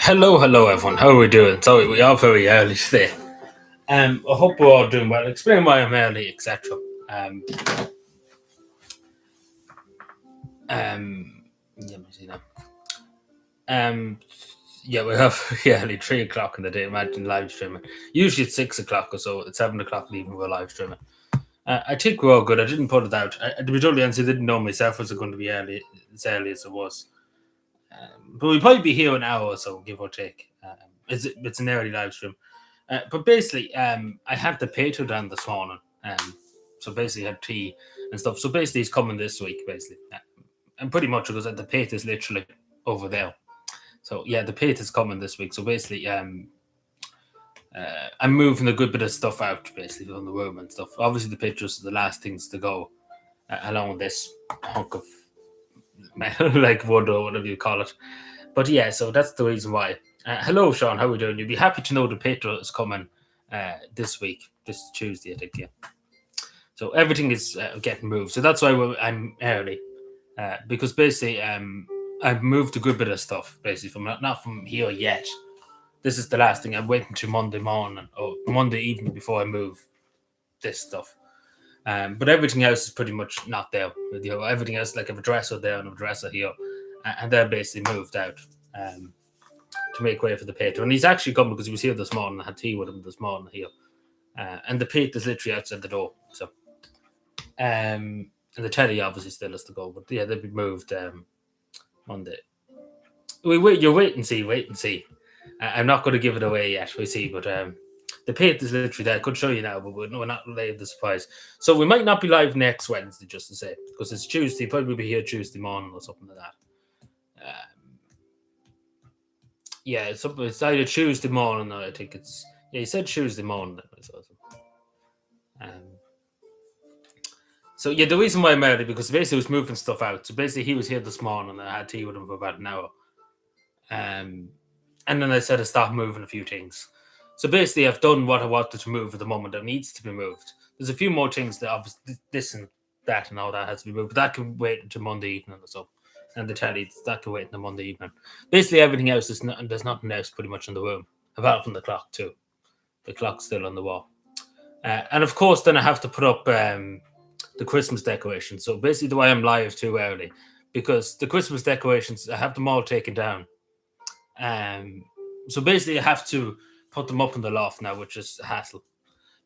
Hello, everyone. How are we doing? Sorry, we are very early today. I hope we're all doing well. Explain why I'm early, etc. Um, let me see now. Um, yeah, we have early 3 o'clock in the day. Imagine live streaming. Usually it's 6 o'clock or so. It's 7 o'clock even we're live streaming. I think we're all good. I didn't put it out. To be totally honest, I didn't know myself was going to be early as it was. But we'll probably be here an hour or so, give or take. It's an early live stream. But basically, I had the potato down this morning. So basically, had tea and stuff. So basically, he's coming this week, basically. And pretty much because the potato is literally over there. So yeah, the potato is coming this week. So basically, I'm moving a good bit of stuff out, basically, from the room and stuff. Obviously, the pictures are the last things to go, along with this hunk of like wood or whatever you call it. But yeah, so that's the reason why. Hello, Sean. How are we doing? You'll be happy to know the Patreon is coming this week, this Tuesday, I think. Yeah. So everything is getting moved. So that's why I'm early, because basically I've moved a good bit of stuff, basically from not from here yet. This is the last thing. I'm waiting to Monday morning or Monday evening before I move this stuff. But everything else is pretty much not there. You know, everything else, like I have a dresser there and a dresser here, and they're basically moved out to make way for the Peter. And he's actually come because he was here this morning. I had tea with him this morning here, and the Peter is literally outside the door. So, and the telly obviously still has to go, but yeah, they'll be moved Monday. You wait and see. I'm not going to give it away yet. We see, but the pit is literally there. I could show you now, but we're not laying the surprise. So we might not be live next Wednesday, just to say, because it's Tuesday. Probably be here Tuesday morning or something like that. Yeah, it's either Tuesday morning or I think it's... Yeah, he said Tuesday morning. So yeah, the reason why I'm early, because basically he was moving stuff out. So basically he was here this morning and I had tea with him for about an hour. And then I said to stop moving a few things. So basically, I've done what I wanted to move at the moment that needs to be moved. There's a few more things that obviously this and that and all that has to be moved, but that can wait until Monday evening or so. And the telly, that can wait until Monday evening. Basically, everything else there's nothing else pretty much in the room, apart from the clock too. The clock's still on the wall. And of course, then I have to put up the Christmas decorations. So basically, the way I'm live too early, because the Christmas decorations, I have them all taken down. So basically, I have to put them up in the loft now, which is a hassle.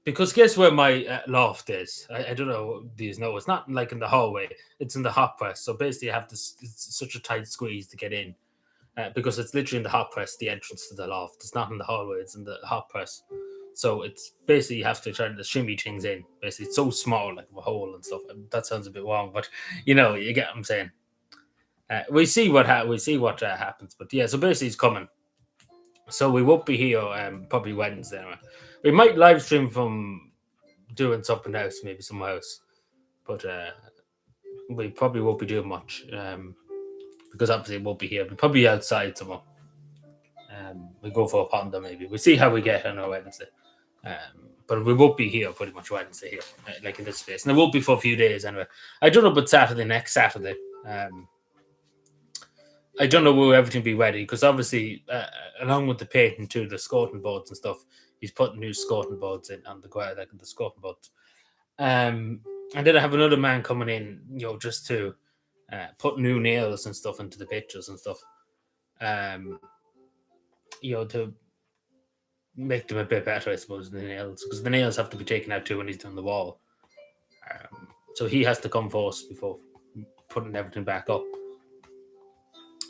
Because guess where my loft is? I don't know. These know it's not like in the hallway. It's in the hot press. So basically, I have this. It's such a tight squeeze to get in, because it's literally in the hot press. The entrance to the loft. It's not in the hallway. It's in the hot press. So it's basically you have to try to shimmy things in. Basically, it's so small, like a hole and stuff. That sounds a bit wrong, but you get what I'm saying. We see what happens. But yeah, so basically, it's coming. So we won't be here probably Wednesday. Anyway. We might live stream from doing something else, maybe somewhere else, but we probably won't be doing much because obviously it won't be here. We'll probably be outside somewhere. We go for a ponder maybe. We'll see how we get on our Wednesday. But we won't be here pretty much Wednesday here, like in this space. And it won't be for a few days anyway. I don't know about next Saturday. I don't know will everything be ready because obviously, along with the painting too, the skirting boards and stuff, he's putting new skirting boards in on the ground, like the skirting boards. And then I have another man coming in, just to put new nails and stuff into the pictures and stuff. To make them a bit better, I suppose, the nails, because the nails have to be taken out too when he's done the wall. So he has to come first before putting everything back up.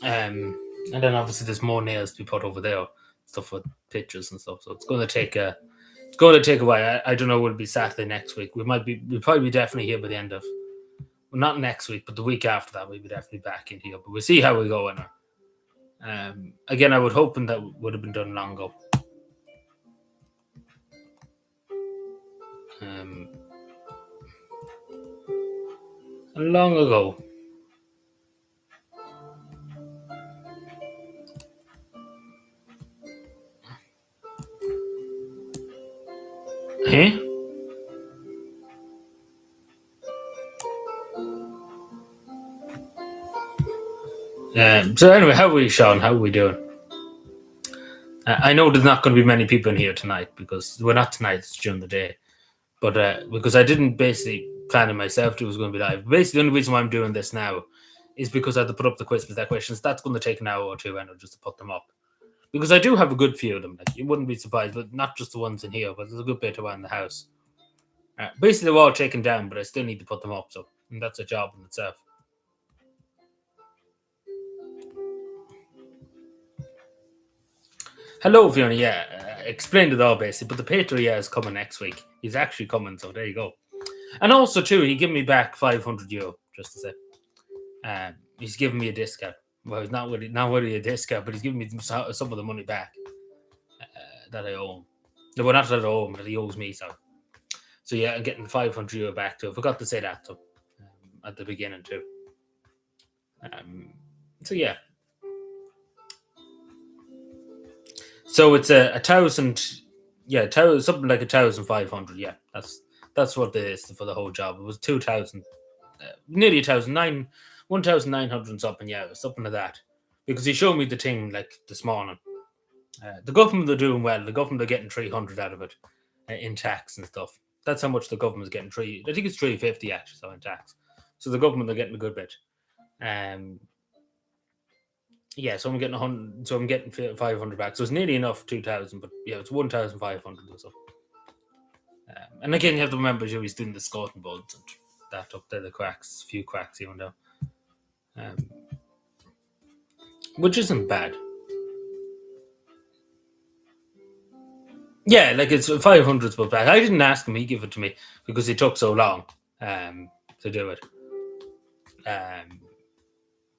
And then obviously there's more nails to be put over there, stuff with pictures and stuff. So it's going to take a while. I don't know. Will it be Saturday next week? We'll probably be definitely here by the end of, well, not next week, but the week after that we'll be definitely back in here. But we'll see how we go in there. Again, I would hoping that would have been done long ago. Long ago. Hey? So anyway, how are we, Sean? How are we doing? I know there's not going to be many people in here tonight because we're not tonight, it's during the day. But because I didn't basically plan it myself, it was going to be live. Basically, the only reason why I'm doing this now is because I had to put up the quiz with that questions. That's going to take an hour or two, and just to put them up. Because I do have a good few of them. Like you wouldn't be surprised, but not just the ones in here, but there's a good bit around the house. Basically, they're all taken down, but I still need to put them up. So that's a job in itself. Hello, Fiona. Yeah, explained it all basically. But the Patriot is coming next week. He's actually coming, so there you go. And also, too, he gave me back €500, just to say. He's giving me a discount. Well, it's not really a discount, but he's giving me some of the money back that I owe him. Well, not that I owe him, but he owes me. So yeah, I'm getting €500 back too. I forgot to say that too, at the beginning too. So yeah. So it's a 1,000, something like 1,500. Yeah, that's what it is for the whole job. It was 2,000, nearly 1,900 something. Yeah, something like that. Because he showed me the thing like this morning. The government are doing well. The government are getting 300 out of it in tax and stuff. That's how much the government's getting. I think it's 350 actually, so in tax. So the government are getting a good bit. Yeah, so I'm getting 100. So I'm getting 500 back. So it's nearly enough 2,000, but yeah, it's 1,500 or so. And again, you have to remember he's doing the scouting buds and that up there, the cracks, few cracks even though, which isn't bad. Yeah, like it's 500's but back. I didn't ask him; he gave it to me because it took so long to do it.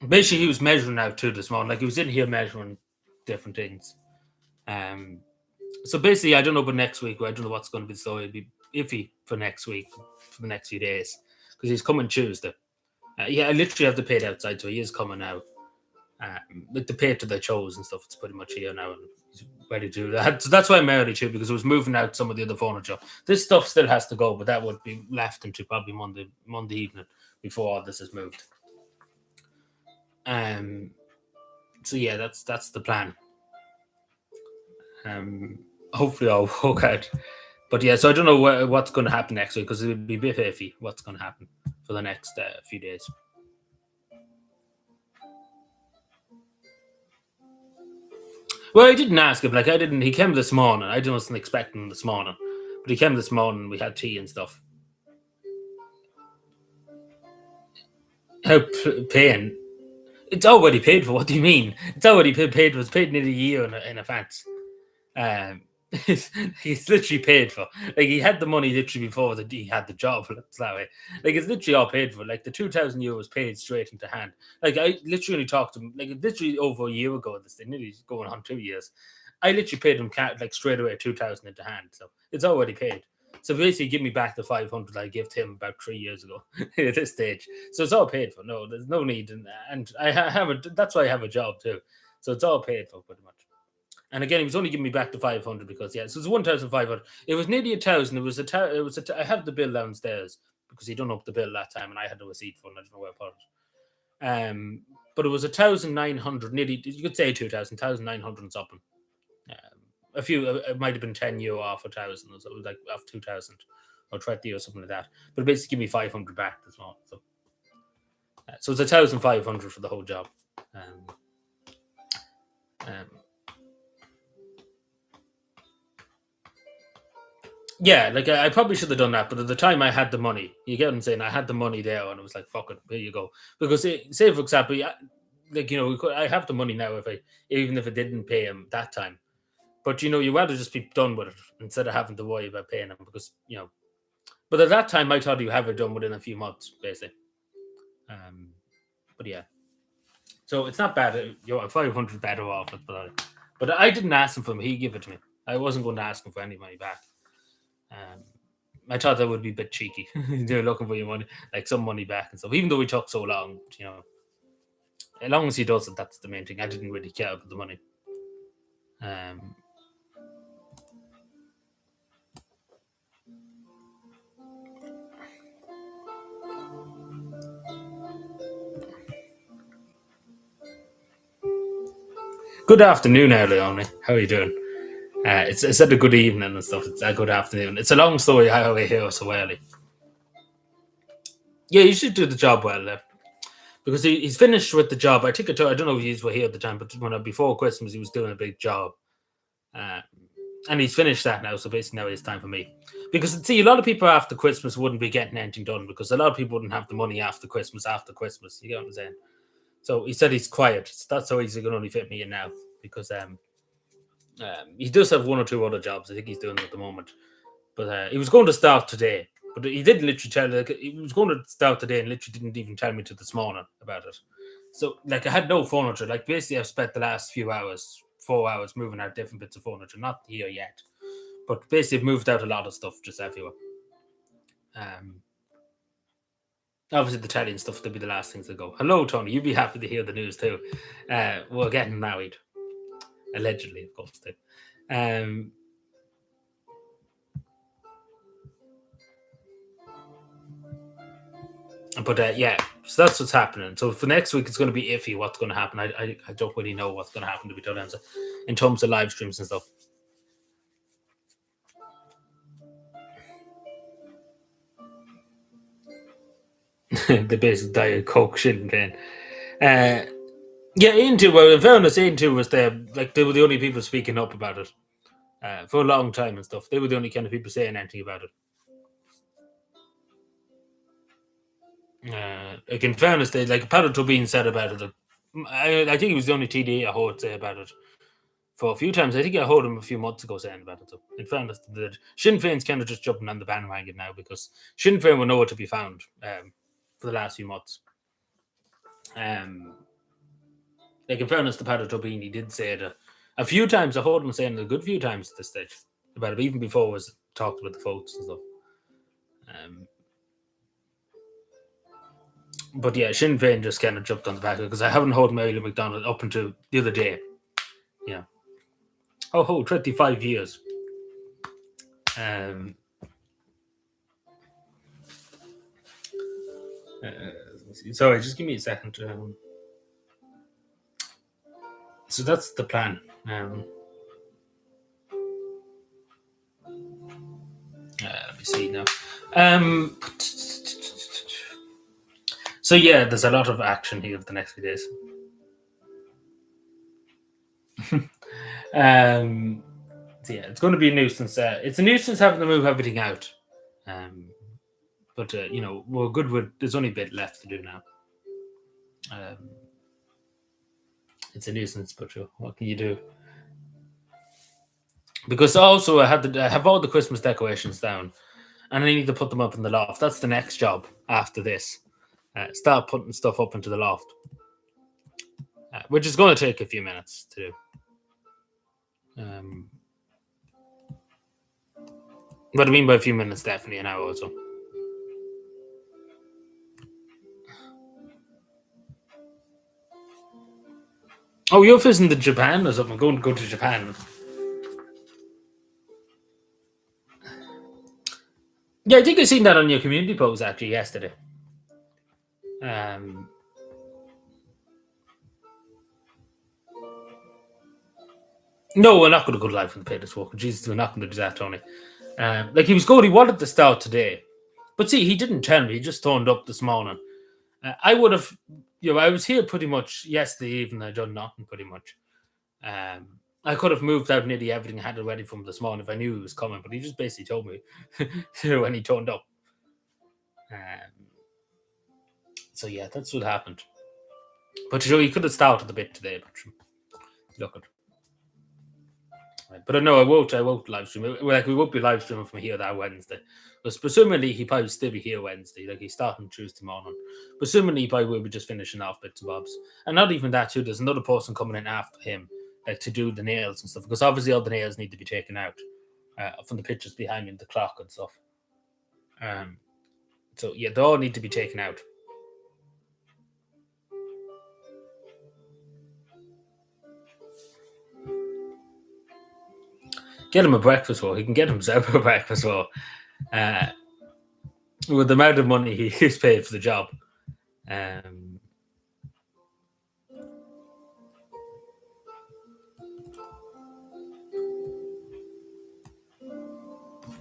Basically, he was measuring out too this morning. Like he was in here measuring different things. So basically, I don't know, but next week, I don't know what's going to be. So it'd be iffy for next week, for the next few days, because he's coming Tuesday. Yeah, I literally have to pay it outside, so he is coming now. Like the paper they chose and stuff, it's pretty much here now, and he's ready to do that. So that's why I'm early too, because I was moving out some of the other furniture. This stuff still has to go, but that would be left into probably Monday evening before all this is moved. So yeah, that's the plan. Hopefully I'll work out. But yeah, so I don't know what's going to happen next week because it would be a bit iffy what's going to happen for the next few days. Well, I didn't ask him. Like I didn't. He came this morning. I wasn't expecting him this morning, but he came this morning. We had tea and stuff. How paying? It's already paid for. What do you mean? It's already paid for. It's paid nearly a year in advance. He's literally paid for. Like he had the money literally before he had the job. That's that way. Like it's literally all paid for. Like the €2,000 paid straight into hand. Like I literally talked to him. Like literally over a year ago. This thing nearly going on 2 years. I literally paid him like straight away 2,000 into hand. So it's already paid. So basically, give me back the 500 I gave him about 3 years ago at this stage. So it's all paid for. No, there's no need, and I have a. That's why I have a job too. So it's all paid for pretty much. And again, he was only giving me back the 500 because so it's 1,500. It was nearly 1,000. I have the bill downstairs because he done up the bill that time, and I had the receipt for it. I don't know where I put it. But it was 1,900, nearly. You could say 2,000, 1,900 something. A few, it might have been €10 off 1,000, so it was like off 2,000 or 20 or something like that. But basically, give me 500 back as well. So it's 1,500 for the whole job. Yeah, like I probably should have done that, but at the time I had the money. You get what I'm saying? I had the money there, and it was like, "Fuck it, here you go." Because say for example, I have the money now even if I didn't pay him that time. But you rather just be done with it instead of having to worry about paying him because. But at that time, I thought you have it done within a few months, basically. But yeah, so it's not bad. You're 500 better off, but I didn't ask him for him. He gave it to me. I wasn't going to ask him for any money back. I thought that would be a bit cheeky. They're looking for your money, like some money back and stuff. Even though we took so long, as long as he does it, that's the main thing. I didn't really care about the money. Good afternoon, Leone. How are you doing? It's at a good evening and stuff. It's a good afternoon. It's a long story how we here so early. Yeah, you should do the job well, because he's finished with the job. I think I don't know if you were here at the time, but before Christmas he was doing a big job, uh, and he's finished that now. So basically now it's time for me. Because see, a lot of people after Christmas wouldn't be getting anything done because a lot of people wouldn't have the money after Christmas. After Christmas, you get what I'm saying? So he said he's quiet. So that's how he's going to only fit me in now because he does have one or two other jobs. I think he's doing at the moment. But he was going to start today. But he didn't literally tell. Like, he was going to start today and literally didn't even tell me till this morning about it. So like I had no furniture. Like basically, I've spent the last few hours, 4 hours, moving out different bits of furniture. Not here yet, but basically I've moved out a lot of stuff just everywhere. Um, Obviously the Italian stuff will be the last things to go. Hello, Tony. You'd be happy to hear the news too. We're getting married, allegedly, of course. Too. But yeah, so that's what's happening. So for next week, it's going to be iffy what's going to happen. I don't really know what's going to happen, to be honest, in terms of live streams and stuff. The basic diet Coke shouldn't be. Yeah, Into, well, in fairness, Into was there. Like they were the only people speaking up about it for a long time and stuff. They were the only kind of people saying anything about it. Like in fairness, they like Patrick Tobin said about it. I think he was the only TD I heard say about it for a few times. I think I heard him a few months ago saying about it. So in fairness, the Sinn Féin's kind of just jumping on the bandwagon now because Sinn Féin were nowhere to be found for the last few months. Like in fairness to Patrick Tobin, he did say it a few times. I heard him saying it a good few times at this stage about it, even before it was talked with the folks and stuff. But yeah, Sinn Féin just kind of jumped on the back because I haven't heard Mary Lou McDonald up until the other day. Yeah. Oh, 25 years. Sorry, just give me a second. So that's the plan. Let me see now. So yeah, there's a lot of action here for the next few days. So yeah, it's going to be a nuisance. It's a nuisance having to move everything out. But we're good with. There's only a bit left to do now. It's a nuisance, but what can you do? Because also I have all the Christmas decorations down, and I need to put them up in the loft. That's the next job after this. Start putting stuff up into the loft, which is going to take a few minutes to do. What I mean by a few minutes, definitely an hour or so. Oh, you're visiting Japan or something? Going to go to Japan? Yeah, I think I seen that on your community post actually yesterday. No, we're not going to go live from the Patriots Walk. Jesus, we're not going to do that, Tony. Like he was good. He wanted to start today, but see, he didn't tell me. He just turned up this morning. I would have, I was here pretty much yesterday evening. I done nothing pretty much. I could have moved out nearly everything I had ready from this morning if I knew he was coming, but he just basically told me when he turned up. So yeah, that's what happened. But he could have started a bit today, but look at. But I know I won't live stream. Like we won't be live streaming from here that Wednesday. But presumably he probably still be here Wednesday. Like he's starting Tuesday morning. Presumably he probably will be just finishing off bits and bobs. And not even that too. There's another person coming in after him, like to do the nails and stuff. Because obviously all the nails need to be taken out from the pictures behind me, the clock and stuff. So yeah, they all need to be taken out. Get him a breakfast roll. He can get himself a breakfast roll. With the amount of money he's paid for the job.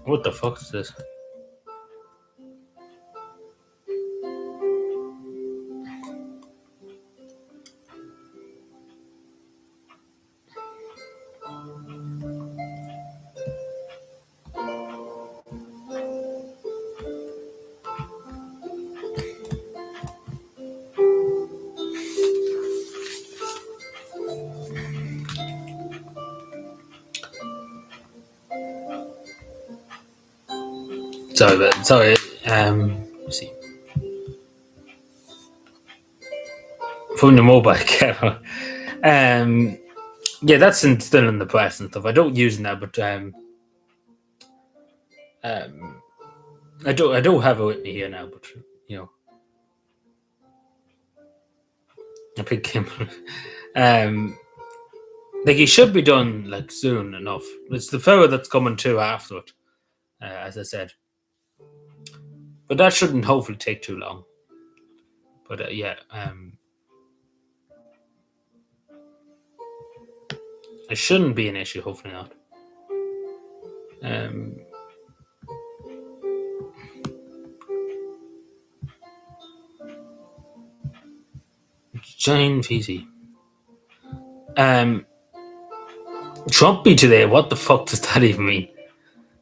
What the fuck is this? Sorry. Let's see. From the mobile camera. Yeah, that's still in the press and stuff. I don't use it now, but I don't have it with me here now. But you know, a big camera. Like he should be done like soon enough. It's the fella that's coming too after it, as I said. But that shouldn't hopefully take too long. But yeah, it shouldn't be an issue. Hopefully not. Jane Feasy. Trumpy today. What the fuck does that even mean?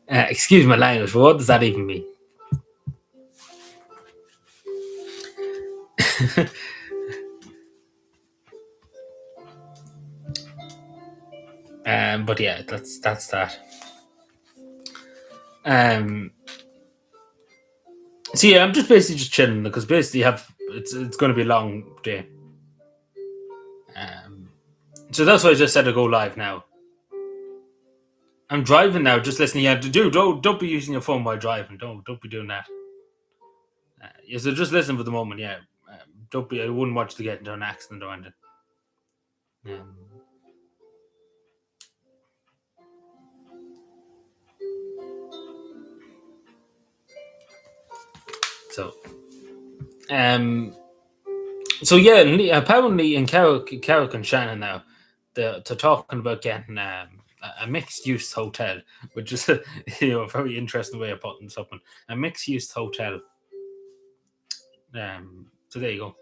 Excuse my language, but what does that even mean? But yeah, that's that. So yeah, I'm just basically just chilling because basically it's going to be a long day. So that's why I just said to go live now. I'm driving now, just listening. Yeah, dude, don't be using your phone while driving. Don't be doing that. Yeah, so just listen for the moment. Yeah, don't be. I wouldn't want you to get into an accident or anything. So yeah, apparently in Carrick and Shannon now, they're talking about getting a mixed-use hotel, which is a very interesting way of putting something. A mixed-use hotel. So there you go.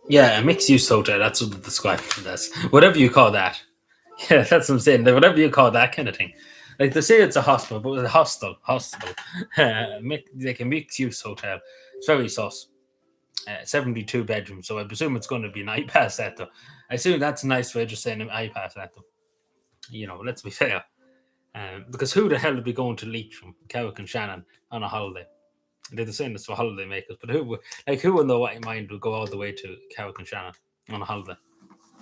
Yeah, a mixed-use hotel. That's what they describe it as. Whatever you call that. Yeah, that's what I'm saying. Whatever you call that kind of thing. Like they say it's a hospital, but it's a hostel. Like a mixed-use hotel. It's very sus. 72 bedrooms, so I presume it's going to be an iPad set. Though. I assume that's a nice way of just saying an iPad set. Though. Let's be fair. Because who the hell would be going to Leitrim, Carrick and Shannon on a holiday? They're saying this for holiday makers, but who in their right mind would go all the way to Carrick and Shannon on a holiday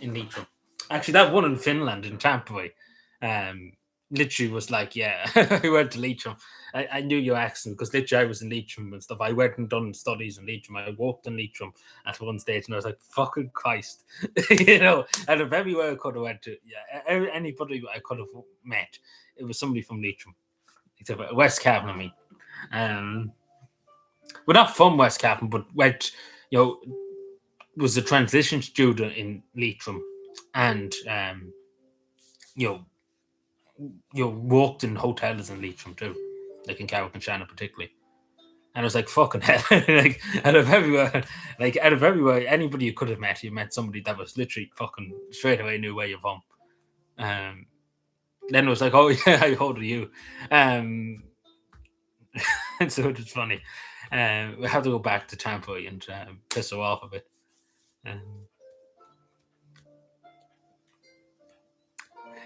in Leitrim? Actually, that one in Finland, in Tampa, literally was like, yeah, I went to Leitrim. I knew your accent because literally I was in Leitrim and stuff. I went and done studies in Leitrim. I worked in Leitrim at one stage and I was like, fucking Christ. And if everywhere I could have went to, yeah, anybody I could have met, it was somebody from Leitrim. Except for West Cavan, I mean. Well, not from West Cavan, but went, was a transition student in Leitrim and, worked in hotels in Leitrim too, like in Carrick and Shannon particularly. And I was like, fucking hell. Like, out of everywhere, anybody you could have met, you met somebody that was literally fucking straight away knew where you're from. Then it was like, oh, yeah, how old are you? So it was funny. We have to go back to Tampa and piss her off a bit.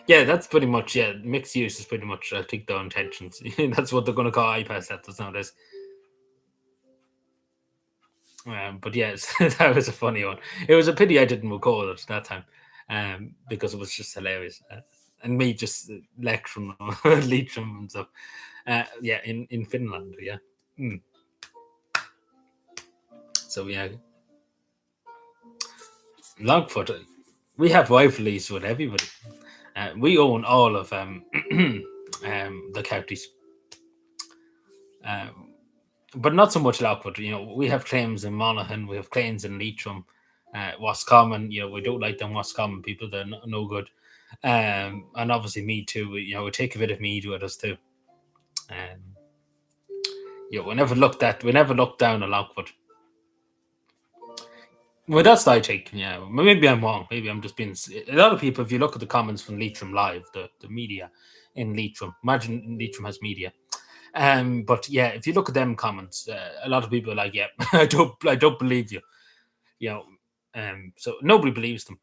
Yeah, that's pretty much, mixed use is pretty much, I think, their intentions. That's what they're going to call iPad sets nowadays. But yes, that was a funny one. It was a pity I didn't record it that time because it was just hilarious. And me just lecturing on Leitrim and stuff. In Finland, yeah. So, yeah. Longfoot, we have rivalries with everybody. We own all of the counties. but not so much Lockwood. We have claims in Monaghan, we have claims in Leitrim, Roscommon. We don't like them Roscommon people; they're no good. And obviously me too. We take a bit of mead with us too. Um, we never looked down on Lockwood. Well, that's what I think. Yeah, maybe I'm wrong. Maybe I'm just being. A lot of people, if you look at the comments from Leitrim Live, the media in Leitrim, imagine Leitrim has media. But yeah, if you look at them comments, a lot of people are like, "Yeah, I don't believe you." You know, so nobody believes them.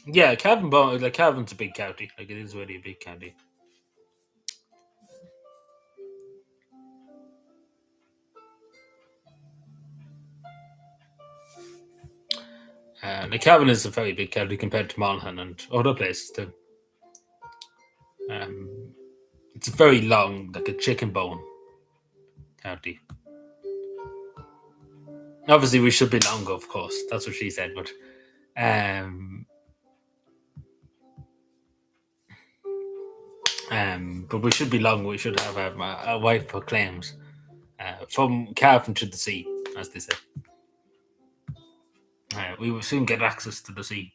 Yeah, Cavan's a big county. Like it is really a big county. Cavan is a very big county compared to Monaghan and other places too. Um, it's very long, like a chicken bone county. Obviously, we should be longer, of course. That's what she said. But we should be long. We should have a wife for claims from Cavan to the sea, as they say. We will soon get access to the sea.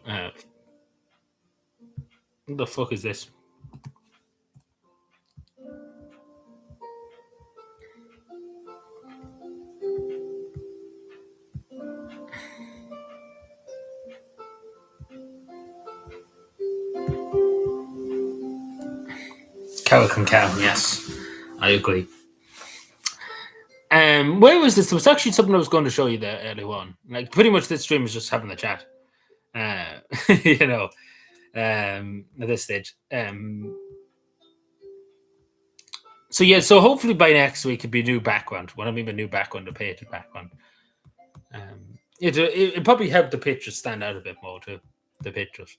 What the fuck is this? Carrick and Cavan, yes, I agree. Where was this? There was actually something I was going to show you there earlier on. Like pretty much this stream is just having a chat. You know, at this stage. So yeah, so hopefully by next week it'll be a new background. What I mean by new background, a painted background. It probably helped the pictures stand out a bit more too. The pictures.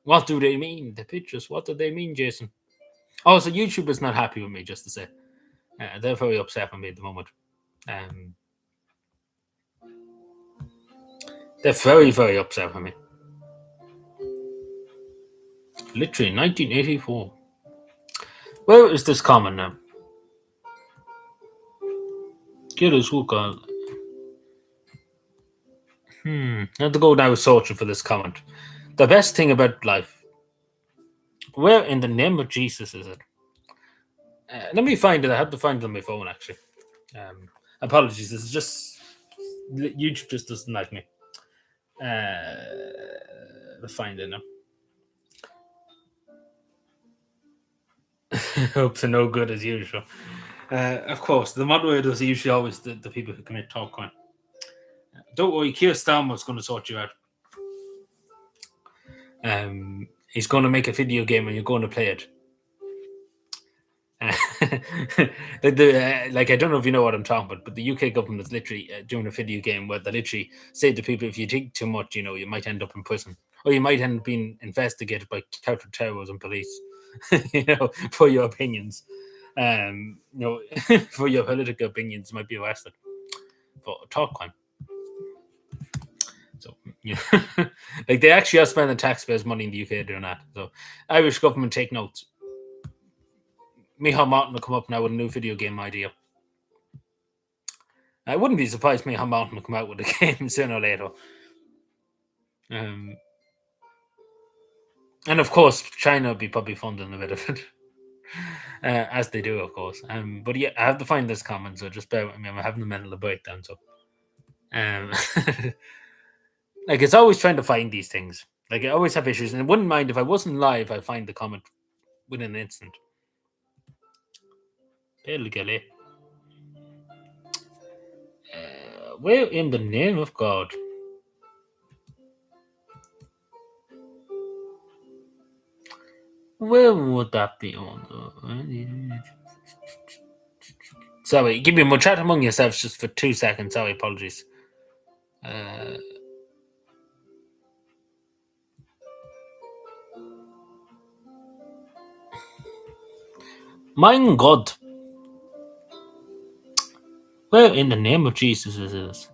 What do they mean? The pictures. What do they mean, Jason? Oh, so YouTube is not happy with me, just to say. They're very upset with me at the moment. They're very, very upset with me. Literally, 1984. Where is this comment now? Get us hook on. I have to go now searching for this comment. The best thing about life. Where in the name of Jesus is it? Let me find it. I have to find it on my phone, actually. Apologies. This is just YouTube just doesn't like me. Find it now. Hopes are no good as usual. Of course, the moderators are usually always the people who commit talk crime. Don't worry, Keir Starmer's going to sort you out. He's going to make a video game and you're going to play it. Like I don't know if you know what I'm talking about, but the UK government is literally doing a video game where they literally say to people, if you drink too much, you might end up in prison, or you might end up being investigated by counter-terrorism police, for your opinions. For your political opinions, you might be arrested for talk crime. So, like they actually are spending taxpayers' money in the UK doing that. So, Irish government take notes. Michal Martin will come up now with a new video game idea. I wouldn't be surprised Michal Martin will come out with a game sooner or later. And of course, China will be probably funding a bit of it. As they do, of course. But yeah, I have to find this comment, so just bear with me. I'm having a mental breakdown. So, like it's always trying to find these things. Like I always have issues, and I wouldn't mind if I wasn't live. I'd find the comment within an instant. Where in the name of God? Where would that be on? Sorry, give me more chat among yourselves just for 2 seconds. Sorry, apologies. My God. Where in the name of Jesus is this?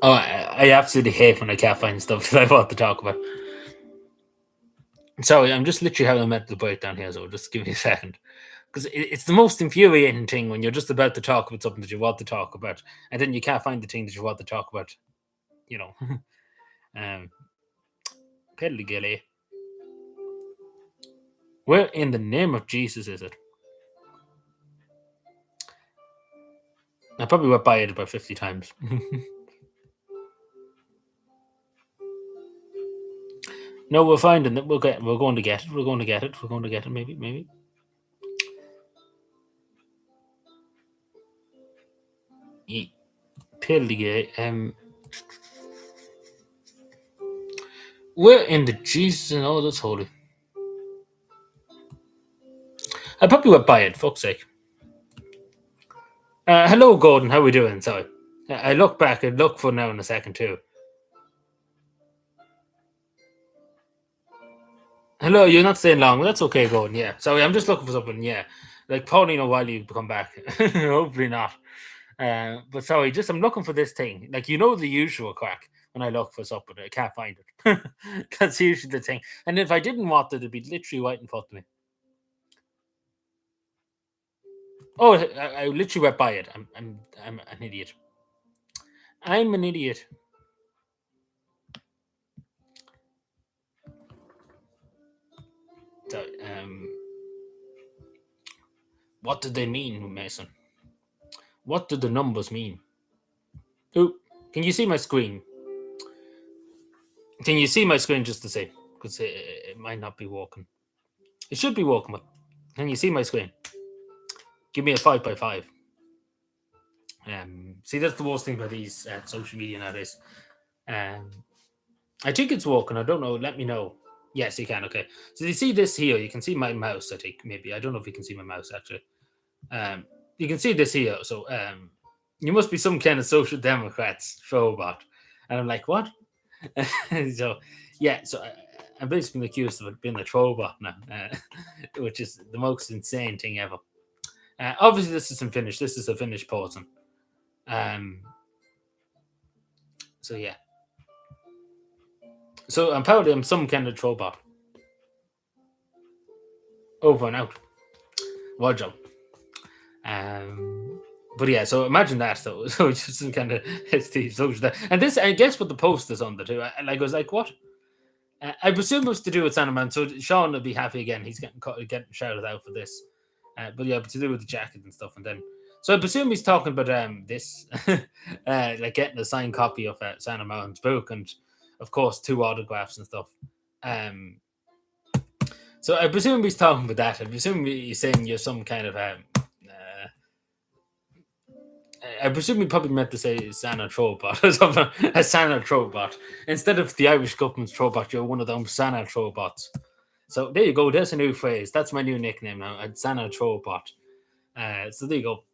Oh, I absolutely hate when I can't find stuff that I want to talk about. Sorry, I'm just literally having a mental breakdown here, so just give me a second. Because it's the most infuriating thing when you're just about to talk about something that you want to talk about, and then you can't find the thing that you want to talk about. You know, um, Pelligele. Where in the name of Jesus is it? I probably went by it about 50 times. No, we're finding it. We're going to get it. We're going to get it. We're going to get it. Maybe. Pelligele. Where in the Jesus and all that's holy? I probably went by it. Fuck's sake. Hello, Gordon. How we doing? Sorry. I look back. I look for now in a second too. Hello, you're not staying long. That's okay, Gordon. Yeah. Sorry, I'm just looking for something. Yeah. Like Pauline while you come back. Hopefully not. But sorry, just I'm looking for this thing. Like the usual crack when I look for something, I can't find it. That's usually the thing. And if I didn't want it, it'd be literally right in front of me. Oh, I literally went by it. I'm an idiot. I'm an idiot. So, what did they mean, Mason? What do the numbers mean? Oh, can you see my screen? Can you see my screen just to say? Because it might not be working. It should be working, but can you see my screen? Give me a 5x5. See, that's the worst thing about these social media nowadays. I think it's working. I don't know. Let me know. Yes, you can. Okay. So you see this here. You can see my mouse. I think maybe I don't know if you can see my mouse actually. You can see this here. So you must be some kind of social democrats robot, and I'm like, what? So yeah. So I'm basically been accused of being a trollbot now, which is the most insane thing ever. Obviously, this isn't finished. This is a finished portion. So yeah. So apparently I'm some kind of trollbot. Over and out. Well done. But yeah, so imagine that though. So it's just some kind of Steve social. And this, I guess, what the post is under too. I was like, what? I presume it was to do with Santa Man. So Sean would be happy again. He's getting shouted out for this. But yeah, but to do with the jacket and stuff, and then so I presume he's talking about this, like getting a signed copy of Santa Mountain's book, and of course 2 autographs and stuff. So I presume he's talking about that. I presume he's saying you're some kind of I presume he probably meant to say Santa Trobot or something. A Santa Trobot. Instead of the Irish government's Trobot, you're one of them Santa Trobots. So there you go. There's a new phrase. That's my new nickname now. A Santa Trobot. So there you go.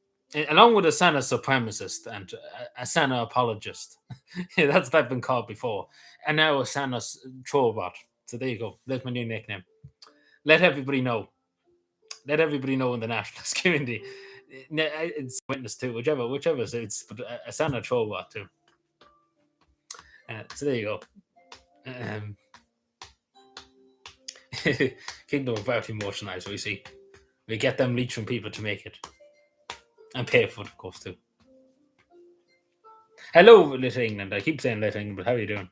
Along with a Santa supremacist and a Santa apologist. Yeah, that's what I've been called before. And now a Santa Trobot. So there you go. That's my new nickname. Let everybody know. Let everybody know in the nationalist community. It's witness to whichever suits, but a Santa Trobot too. So there you go. Kingdom of Bounty merchandise, we see. We get them leech from people to make it. And pay for it, of course, too. Hello, Little England. I keep saying Little England, but how are you doing?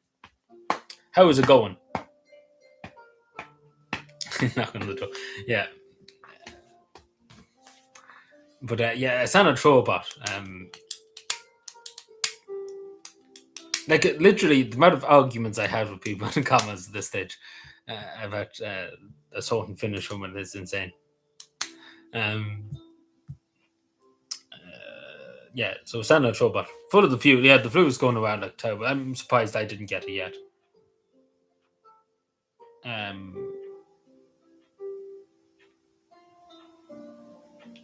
How is it going? Knocking on the door. Yeah. But yeah, Santa Trobot. Like literally, the amount of arguments I had with people in comments at this stage about a certain Finnish woman is insane. Yeah, so Santa Trobot, full of the flu. Yeah, the flu is going around like terrible. I'm surprised I didn't get it yet.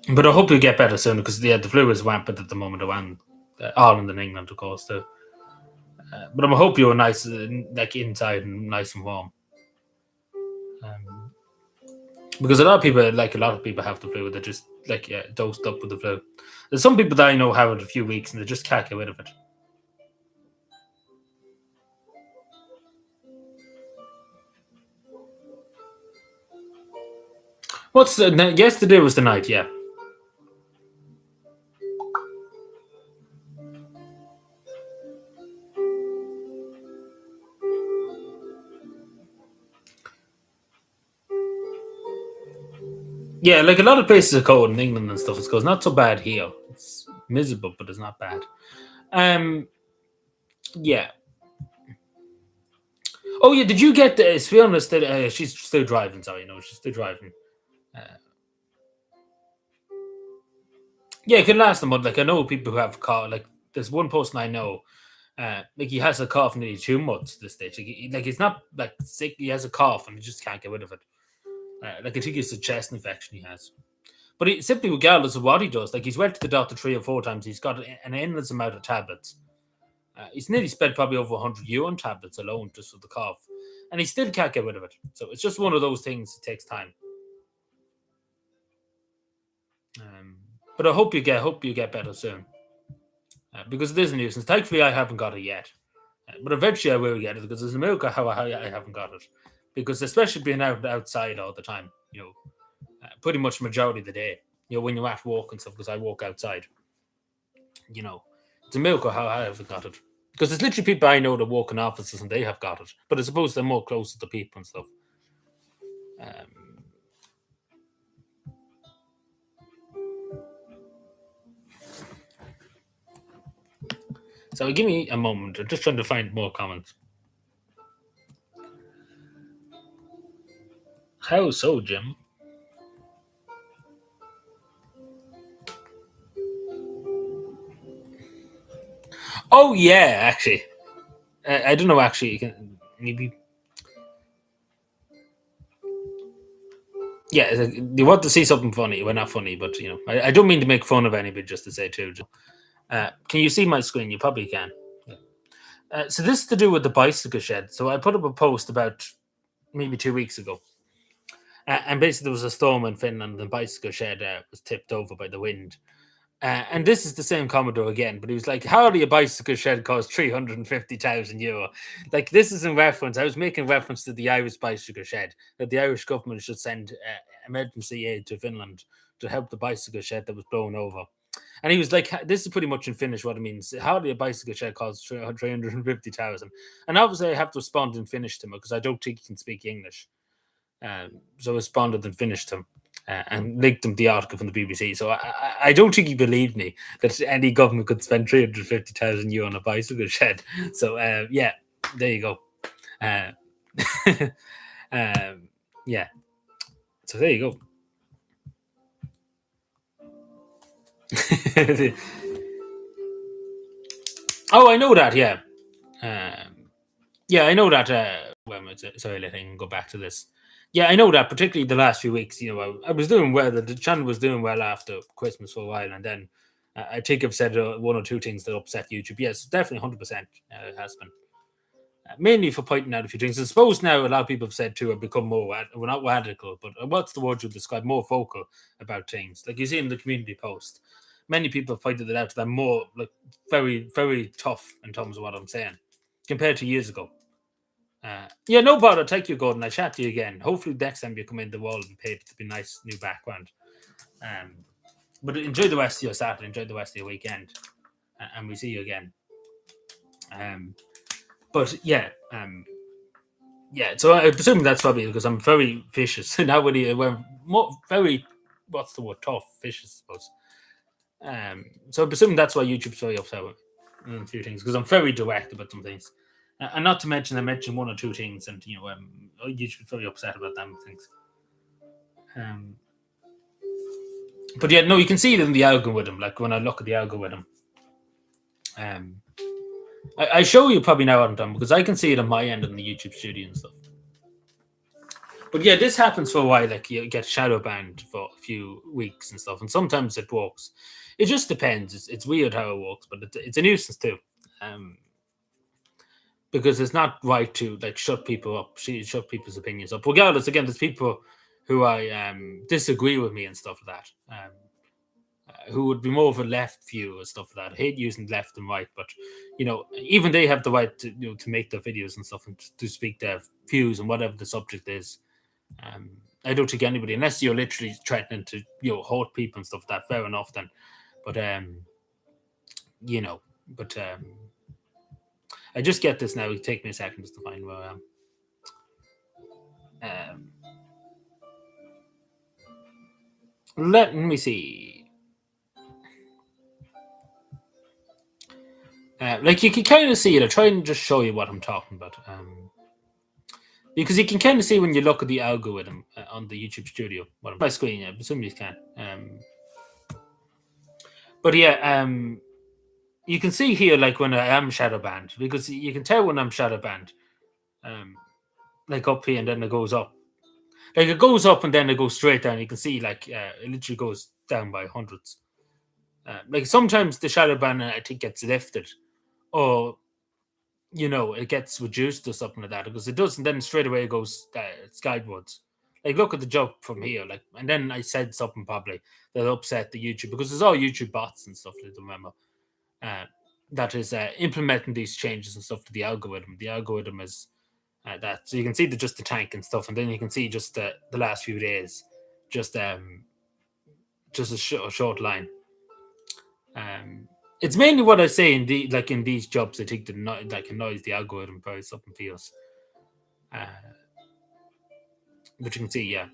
But I hope you get better soon because the flu is rampant at the moment around Ireland and England, of course, too. But I hope you're nice, like inside and nice and warm. Because a lot of people have the flu. They're just dosed up with the flu. There's some people that I know have it a few weeks and they just can't get rid of it. What's the yesterday was the night? Yeah. Yeah, like a lot of places are cold in England and stuff. It's cold. It's not so bad here. It's miserable, but it's not bad. Um, yeah. Oh yeah, did you get? To be honest, that she's still driving. Sorry, no, she's still driving. Uh, yeah, it can last a month. Like I know people who have cough. Like there's one person I know. Like he has a cough nearly 2 months at this stage. Like he's not like sick. He has a cough and he just can't get rid of it. Like I think it's a chest infection he has. But he, simply regardless of what he does, like he's went to the doctor 3 or 4 times. He's got an endless amount of tablets. He's nearly spent probably over 100 euro on tablets alone just for the cough, and he still can't get rid of it. So it's just one of those things. It takes time. Um, but I hope you get better soon, because it is a nuisance. Thankfully, I haven't got it yet, but eventually I will get it because there's a miracle how I haven't got it. Because especially being outside all the time, pretty much majority of the day, when you're at work and stuff. Because I walk outside, you know, it's a miracle how I haven't got it. Because there's literally people I know that work in offices and they have got it, but I suppose they're more closer to people and stuff. Um, so give me a moment. I'm just trying to find more comments. How so, Jim? Oh yeah, actually, I don't know. Actually, you can maybe. Yeah, you want to see something funny? Well, not funny, but I don't mean to make fun of anybody. Just to say too. Can you see my screen? You probably can. Yeah. So this is to do with the bicycle shed. So I put up a post about maybe 2 weeks ago, and basically there was a storm in Finland, and the bicycle shed was tipped over by the wind. And this is the same Commodore again, but he was like, "Hardly a bicycle shed cost 350,000 euro." Like this is in reference. I was making reference to the Irish bicycle shed that the Irish government should send emergency aid to Finland to help the bicycle shed that was blown over. And he was like, "This is pretty much in Finnish what it means. Hardly a bicycle shed costs 350,000." And obviously, I have to respond in Finnish to him because I don't think he can speak English. So I responded and finished him and linked him the article from the BBC. So I don't think he believed me that any government could spend 350,000 euro on a bicycle shed. So yeah, there you go. Uh, um, yeah, so there you go. Oh, I know that. Yeah, yeah, I know that. Sorry, let me go back to this. Yeah, I know that. Particularly the last few weeks, I was doing well. The channel was doing well after Christmas for a while, and then I think I've said one or two things that upset YouTube. Yes, definitely 100%. It has been mainly for pointing out a few things. I suppose now a lot of people have said too, have become more well, not radical, but what's the word you describe? More vocal about things. Like you see in the community post, many people have pointed it out that I'm more like very, very tough in terms of what I'm saying compared to years ago. Yeah, no bother. Take you, Gordon. I chat to you again. Hopefully, next time you come in the wall and paper to be nice new background. Um, but enjoy the rest of your Saturday. Enjoy the rest of your weekend, and we see you again. Um, but yeah, yeah. So I presume that's probably because I'm very vicious. Now we're more very, what's the word? Tough, vicious, I suppose. So I presume that's why YouTube's very upset with a few things because I'm very direct about some things. And not to mention, I mentioned one or two things, and YouTube's very upset about them things. Um, but yeah, no, you can see it in the algorithm. Like when I look at the algorithm, um, I show you probably now what I'm done because I can see it on my end in the YouTube studio and stuff. But yeah, this happens for a while. Like you get shadow banned for a few weeks and stuff, and sometimes it works. It just depends. It's weird how it works, but it's a nuisance too. Because it's not right to like shut people up, shut people's opinions up. Regardless, again, there's people who I disagree with me and stuff like that. Who would be more of a left view and stuff like that. I hate using left and right, but even they have the right to make their videos and stuff and to speak their views and whatever the subject is. I don't think anybody, unless you're literally threatening to hurt people and stuff like that, fair enough then. But you know, but I just get this now. It'll take me a second just to find where I am. Let me see. Like you can kind of see it. I try and just show you what I'm talking about. Because you can kind of see when you look at the algorithm on the YouTube Studio. What I'm my screen, yeah, but some of you can. But yeah, you can see here like when I am shadow banned, because you can tell when I'm shadow banned. Like up here and then it goes up. Like it goes up and then it goes straight down. You can see like it literally goes down by hundreds. Like sometimes the shadow ban I think gets lifted, or it gets reduced or something like that, because it does, and then straight away it goes skywards. Like look at the jump from here, like, and then I said something probably that upset the YouTube, because there's all YouTube bots and stuff. Remember, that is implementing these changes and stuff to the algorithm. The algorithm is that, so you can see just the tank and stuff, and then you can see just the last few days, just a short line. It's mainly what I say in these jobs. I think that annoys the algorithm very something feels. But you can see, yeah.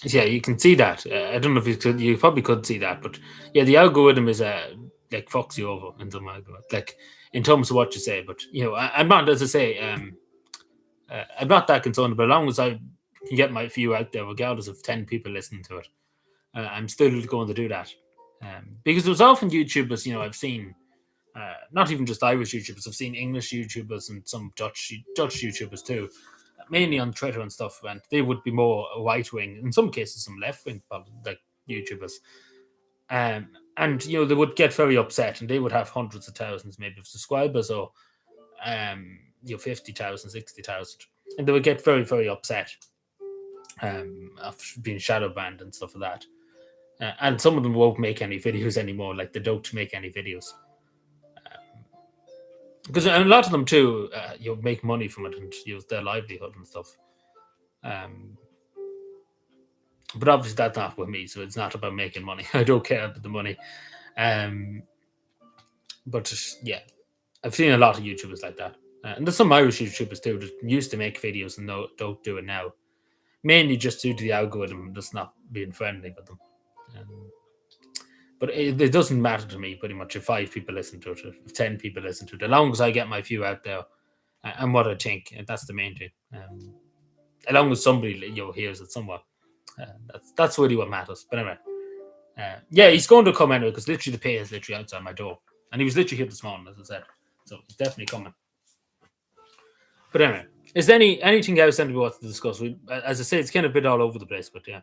Yeah, you can see that. I don't know if you could. You probably could see that, but yeah, the algorithm is like fucks you over in some algorithm, like in terms of what you say. But I'm not, as I say, I'm not that concerned. But as long as I can get my view out there, regardless of 10 people listening to it, I'm still going to do that. Because there's often YouTubers, I've seen, not even just Irish YouTubers, I've seen English YouTubers and some Dutch YouTubers too, mainly on Twitter and stuff, and they would be more right wing, in some cases some left wing, like YouTubers. And they would get very upset, and they would have hundreds of thousands maybe of subscribers, or 50,000, 60,000, and they would get very, very upset of being shadow banned and stuff like that. And some of them won't make any videos anymore, like they don't make any videos. Because a lot of them too, make money from it and use their livelihood and stuff. But obviously that's not with me, so it's not about making money. I don't care about the money. But yeah, I've seen a lot of YouTubers like that. And there's some Irish YouTubers too that used to make videos and don't do it now. Mainly just due to the algorithm just not being friendly with them. But it doesn't matter to me pretty much if 5 people listen to it, if 10 people listen to it, as long as I get my view out there and what I think, and that's the main thing. As long as somebody hears it somewhat, that's really what matters. But anyway, yeah, he's going to come anyway, because literally the pay is literally outside my door, and he was literally here this morning, as I said, so he's definitely coming. But anyway, is there anything else that we want to discuss? As I say, it's kind of a bit all over the place, but yeah.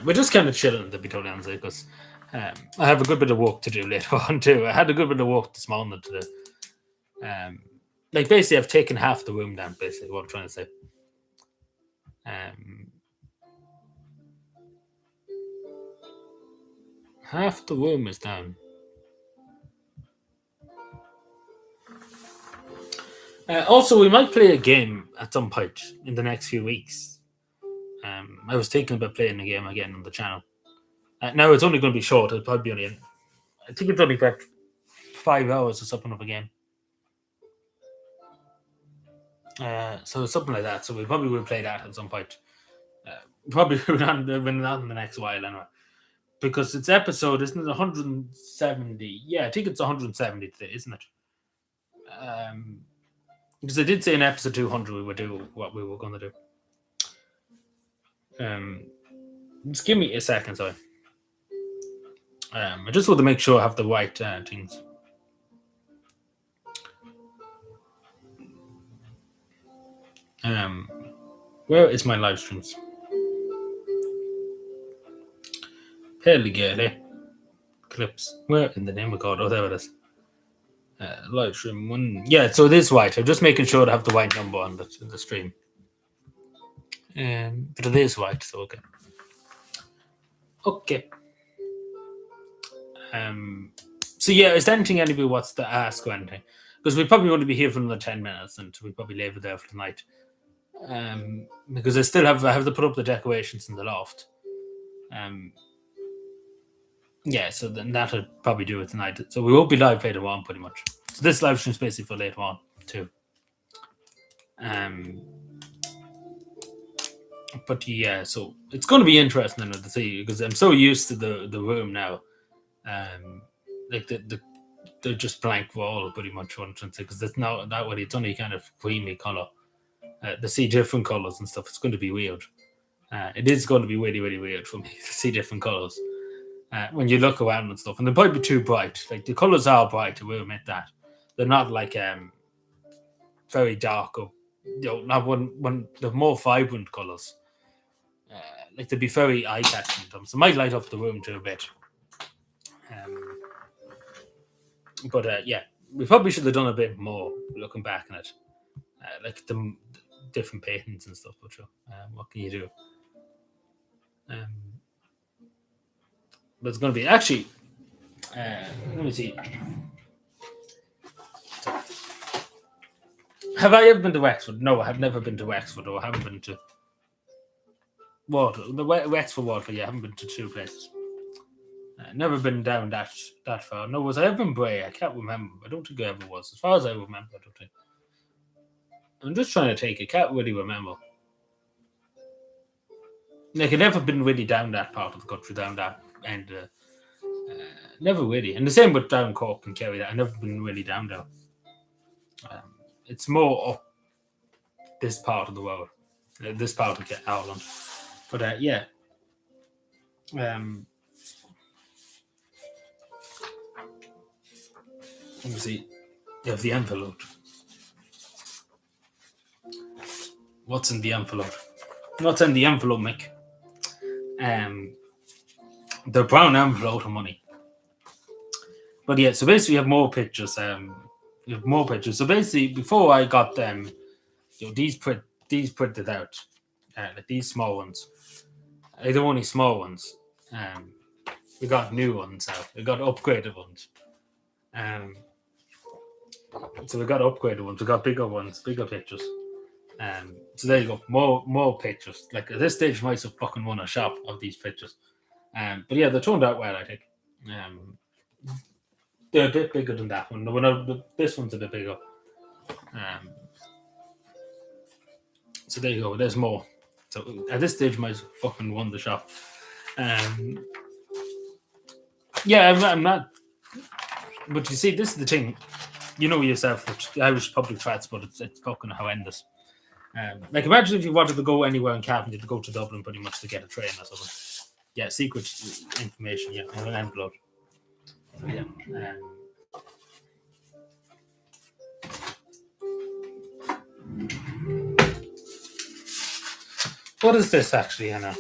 We're just kind of chilling, to be totally honest, because I have a good bit of work to do later on too. I had a good bit of work this morning to do. Like basically, I've taken half the room down. Basically, what I'm trying to say. Half the room is down. Also, we might play a game at some point in the next few weeks. I was thinking about playing a game again on the channel. Now it's only going to be short. It'll probably be I think it's only about 5 hours or something of a game. So something like that. So we probably will play that at some point. Probably not in the next while anyway. Because it's episode, isn't it 170? Yeah, I think it's 170 today, isn't it? Because I did say in episode 200 we would do what we were going to do. Just give me a second, sorry. I just want to make sure I have the right things. Where is my live streams? Peligere clips. Where in the name of God? Oh, there it is. Live stream 1. Yeah, so it is white. I'm just making sure to have the white number on the stream. But it is white, so okay. Okay. So yeah, is there anything anybody wants to ask or anything? Because we probably want to be here for another 10 minutes, and we probably leave it there for tonight. Because I have to put up the decorations in the loft. Yeah, so then that'll probably do it tonight. So we won't be live later on, pretty much. So this live stream is basically for later on too. But yeah, so it's going to be interesting to see because I'm so used to the room now. Like the just blank wall pretty much because it's not that way. It's only kind of creamy color. To see different colors and stuff, it's going to be weird. It is going to be really, really weird for me to see different colors when you look around and stuff. And they might be too bright. Like the colors are bright, I will admit that. They're not like very dark or not when they're more vibrant colors. Like they'd be very eye catching. So it might light up the room too a bit. But yeah, we probably should have done a bit more looking back on it. Like the different patents and stuff, but what can you do? But it's going to be actually. Let me see. Have I ever been to Wexford? No, I have never been to Wexford, or I haven't been to Wexford, Waterford. Yeah, I haven't been to two places. Never been down that far. No, was I ever in Bray? I can't remember. I don't think I ever was. As far as I remember, I don't think. I'm just trying to take. I can't really remember. Like, I've never been really down that part of the country, down that end. Never really. And the same with down Cork and Kerry. I've never been really down there. It's more up this part of the world, this part of Ireland. But yeah. Let me see. You have the envelope. What's in the envelope? What's in the envelope, Mick? The brown envelope of money. But yeah, so basically, you have more pictures. You have more pictures. So basically, before I got them, these printed out, like these small ones. They're the only small ones. We got new ones out. We got upgraded ones. So we got upgraded ones. We got bigger ones, bigger pictures. So there you go, more pictures. Like at this stage, I might have fucking won a shop of these pictures. But yeah, they turned out well, I think. They're a bit bigger than that one. This one's a bit bigger. So there you go. There's more. So at this stage, I might have fucking won the shop. Yeah, I'm not. But you see, this is the thing. You know yourself, Irish public transport, it's fucking horrendous. Like, imagine if you wanted to go anywhere in Cavan, you had to go to Dublin pretty much to get a train or something. Yeah, secret information, yeah, in an envelope. Yeah. What is this actually, Hannah?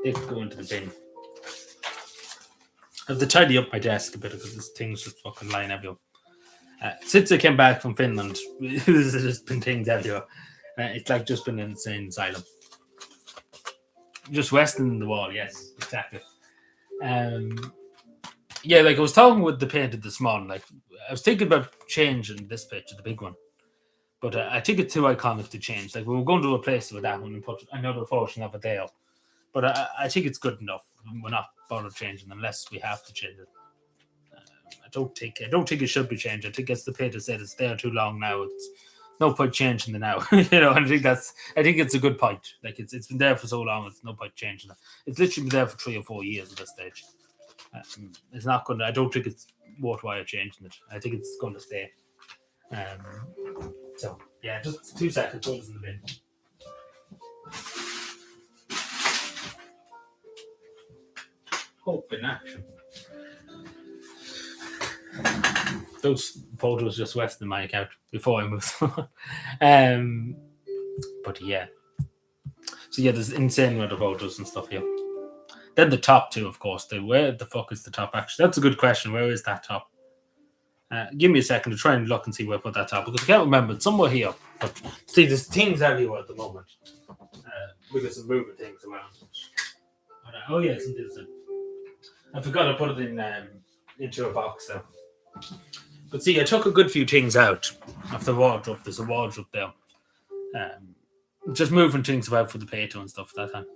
They could go into the bin. I have to tidy up my desk a bit because this thing's just fucking lying everywhere. Since I came back from Finland, there's just been things everywhere. It's like just been an insane asylum. Just resting in the wall, yes, exactly. Yeah, like I was talking with the painter this morning, like I was thinking about changing this picture, the big one. But I think it's too iconic to change. Like we were going to replace it with that one and put another portion of it there. But I think it's good enough. We're not bothered changing unless we have to change it. I don't think it should be changed. I think as the painter said, it's there too long now. It's no point changing it now. I think it's a good point. Like it's been there for so long, it's no point changing it. It's literally been there for 3 or 4 years at this stage. It's not going to. I don't think it's worthwhile changing it. I think it's going to stay. So yeah, just 2 seconds. Throw this in the bin. Hope in action. Those photos just resting my account before I move on. But yeah. So yeah, there's insane amount of photos and stuff here. Then the top two, of course. Where the fuck is the top actually? That's a good question. Where is that top? Give me a second to try and look and see where I put that top because I can't remember. It's somewhere here. But see, there's things everywhere at the moment. Because of moving things around. Oh yes, it is. I forgot to put it in into a box though. But see, I took a good few things out of the wardrobe. There's a wardrobe there. Just moving things about for the Pato and stuff that time.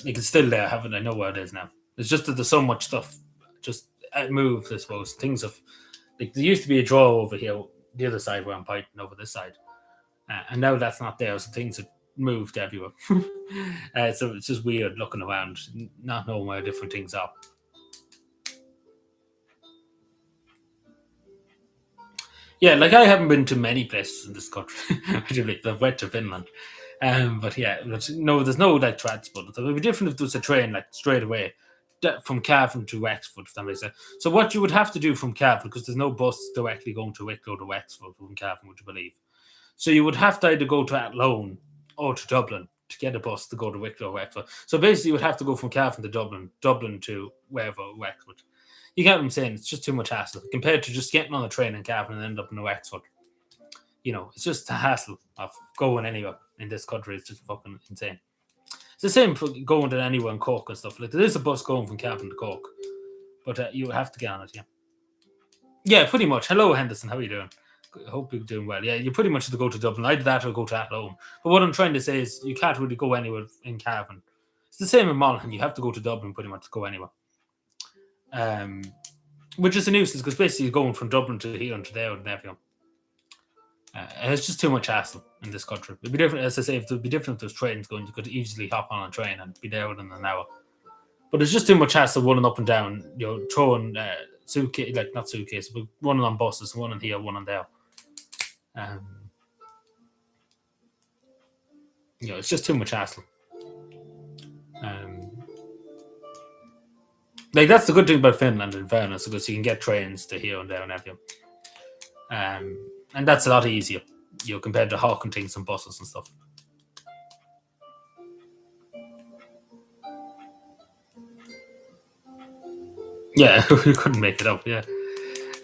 It's still there, haven't I? Know where it is now. It's just that there's so much stuff. Just moved, I suppose. Things have like there used to be a drawer over here, the other side where I'm pointing over this side, and now that's not there. So things have moved everywhere. So it's just weird looking around, not knowing where different things are. Yeah, like I haven't been to many places in this country. Actually, I've went to Finland. But yeah, no, there's no like transport. It would be different if there was a train like straight away from Cavan to Wexford, if that makes sense. So what you would have to do from Cavan, because there's no bus directly going to Wicklow to Wexford from Cavan, would you believe? So you would have to either go to Athlone or to Dublin to get a bus to go to Wicklow or Wexford. So basically, you would have to go from Cavan to Dublin, Dublin to wherever, Wexford. You get what I'm saying? It's just too much hassle compared to just getting on a train in Cavan and end up in Wexford. It's just a hassle of going anywhere in this country. It's just fucking insane. It's the same for going to anywhere in Cork and stuff. Like there is a bus going from Cavan to Cork, but you have to get on it. Yeah, yeah, pretty much. Hello, Henderson. How are you doing? I hope you're doing well. Yeah, you pretty much have to go to Dublin. Either that or go to Athlone. But what I'm trying to say is you can't really go anywhere in Cavan. It's the same in Monaghan. You have to go to Dublin pretty much to go anywhere. Which is a nuisance because basically you're going from Dublin to here and to there and everything. It's just too much hassle in this country. It'd be different, as I say, if it'd be different if there's trains going, you could easily hop on a train and be there within an hour. But it's just too much hassle running up and down, throwing suitcase, like not suitcase, but running on buses, one on here, one on there. It's just too much hassle. Like that's the good thing about Finland, in fairness, because you can get trains to here and there and everything. And that's a lot easier, compared to hawking things and buses and stuff. Yeah, we couldn't make it up. Yeah,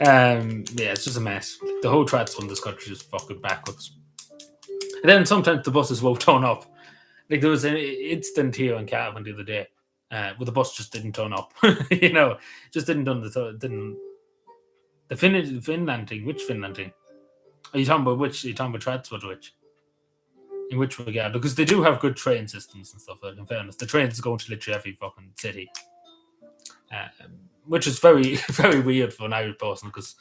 yeah, it's just a mess. The whole transport in this country is fucking backwards. And then sometimes the buses won't turn up. Like there was an incident here in Cavan the other day, where the bus just didn't turn up. Just didn't the Finland thing. Which Finland thing? Are you talking about which? Are you talking about transport? Which? In which regard? Because they do have good train systems and stuff. Like, in fairness, the trains go to literally every fucking city, which is very, very weird for an Irish person because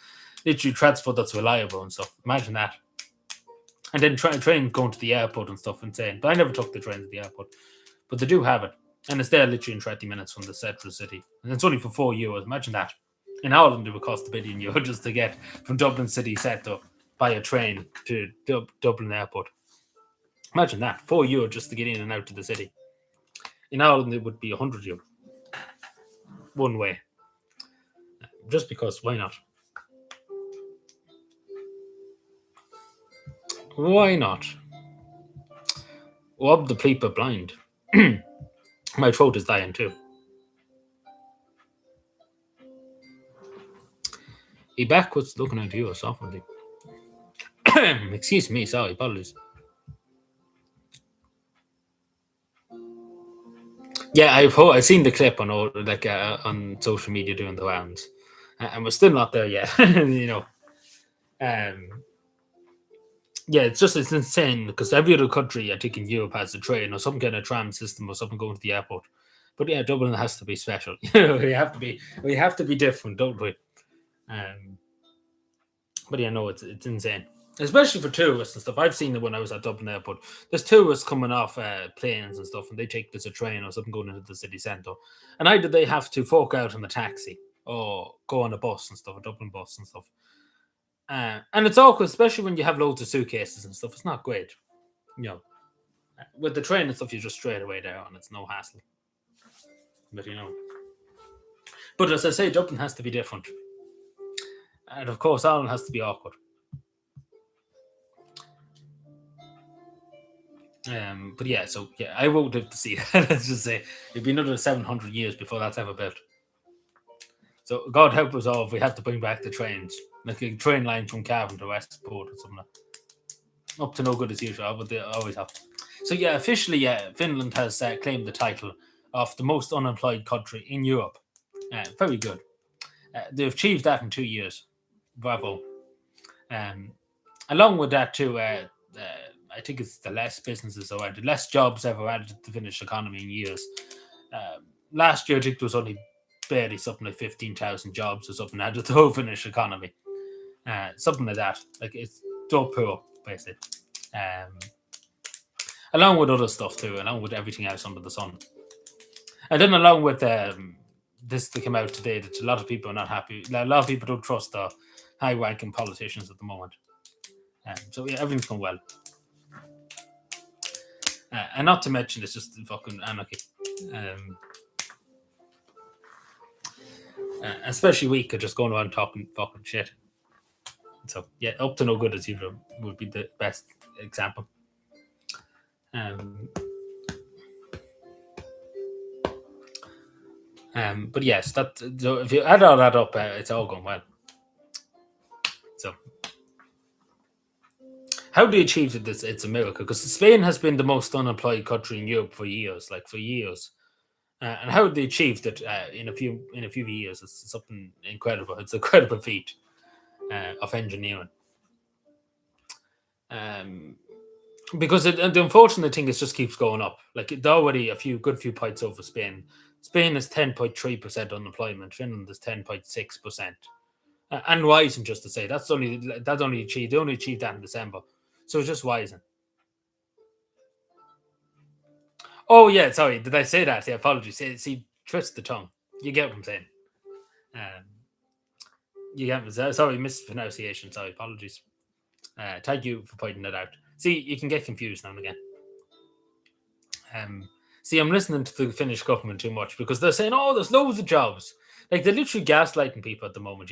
literally transport that's reliable and stuff. Imagine that. And then train going to the airport and stuff, insane. But I never took the train to the airport. But they do have it. And it's there literally in 20 minutes from the central city. And it's only for €4. Imagine that. In Ireland, it would cost €1 billion just to get from Dublin city centre by a train to Dublin airport. Imagine that. €4 just to get in and out to the city. In Ireland, it would be €100. One way. Just because, why not? Why not? Rob the Bleeper blind. My throat is dying too. He backwards looking at you softly. Excuse me, sorry, apologies. Yeah, I've seen the clip on on social media doing the rounds, and we're still not there yet. Yeah, it's insane because every other country, I think, in Europe has a train or some kind of tram system or something going to the airport. But yeah, Dublin has to be special. We have to be different, don't we? But yeah, no, it's insane, especially for tourists and stuff. I've seen it when I was at Dublin Airport. There's tourists coming off planes and stuff, and they take this a train or something going into the city centre, and either they have to fork out on a taxi or go on a bus and stuff, a Dublin bus and stuff. And it's awkward, especially when you have loads of suitcases and stuff. It's not great, With the train and stuff, you're just straight away there, and it's no hassle. But as I say, Dublin has to be different. And of course, Ireland has to be awkward. But yeah, I won't live to see that. Let's just say it'll be another 700 years before that's ever built. So God help us all if we have to bring back the trains, like a train line from Cavan to Westport or something like that. Up to no good as usual, but they always have. So yeah, officially, Finland has claimed the title of the most unemployed country in Europe. Very good. They've achieved that in 2 years. Bravo. Um, Along with that, too, I think it's the less businesses are added, less jobs ever added to the Finnish economy in years. Last year, I think there was only barely something like 15,000 jobs or something added to the whole Finnish economy. Something like that. Like, it's so poor, basically. Along with other stuff, too, along with everything else under the sun. And then along with this that came out today, that a lot of people are not happy. A lot of people don't trust the high-ranking politicians at the moment. So yeah, everything's going well. And not to mention, it's just fucking anarchy. Especially we could just go around talking fucking shit. So yeah, up to no good as usual would be the best example. But yes, that so if you add all that up, it's all going well. So how do you achieve it? It's a miracle because Spain has been the most unemployed country in Europe for years, and how they achieved it in a few years, it's something incredible. It's an incredible feat of engineering. Because the unfortunate thing is just keeps going up. Like it's already a few points over Spain. Spain is 10.3% unemployment. Finland is 10.6%, and rising. Just to say that's only achieved. They only achieved that in December, so it's just rising. Oh yeah, sorry, did I say that? Yeah, apologies. See, twist the tongue. You get what I'm saying. Um, you get me. Sorry, mispronunciation. Sorry, apologies. Thank you for pointing that out. See, you can get confused now and again. See, I'm listening to the Finnish government too much because they're saying, "Oh, there's loads of jobs." Like they're literally gaslighting people at the moment.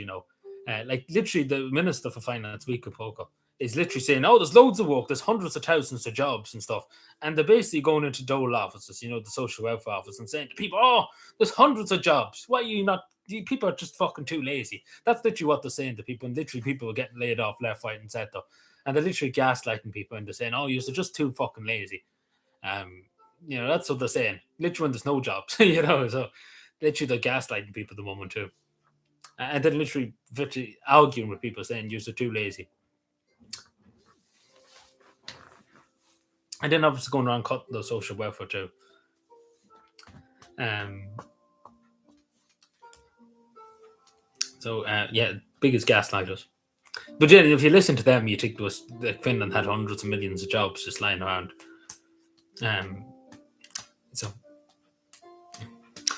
Like literally, the Minister for Finance, Vika Poka, is literally saying, "Oh, there's loads of work. There's hundreds of thousands of jobs and stuff." And they're basically going into dole offices, the social welfare office, and saying to people, "Oh, there's hundreds of jobs. Why are you not? People are just fucking too lazy." That's literally what they're saying to people. And literally, people are getting laid off left, right, and centre. And they're literally gaslighting people, and they're saying, "Oh, you're just too fucking lazy." That's what they're saying. Literally, when there's no jobs, so literally they're gaslighting people at the moment too, and then literally arguing with people saying you're too lazy, and then obviously going around cutting the social welfare too. So yeah, biggest gaslighters. But yeah, if you listen to them, you think like Finland had hundreds of millions of jobs just lying around. So,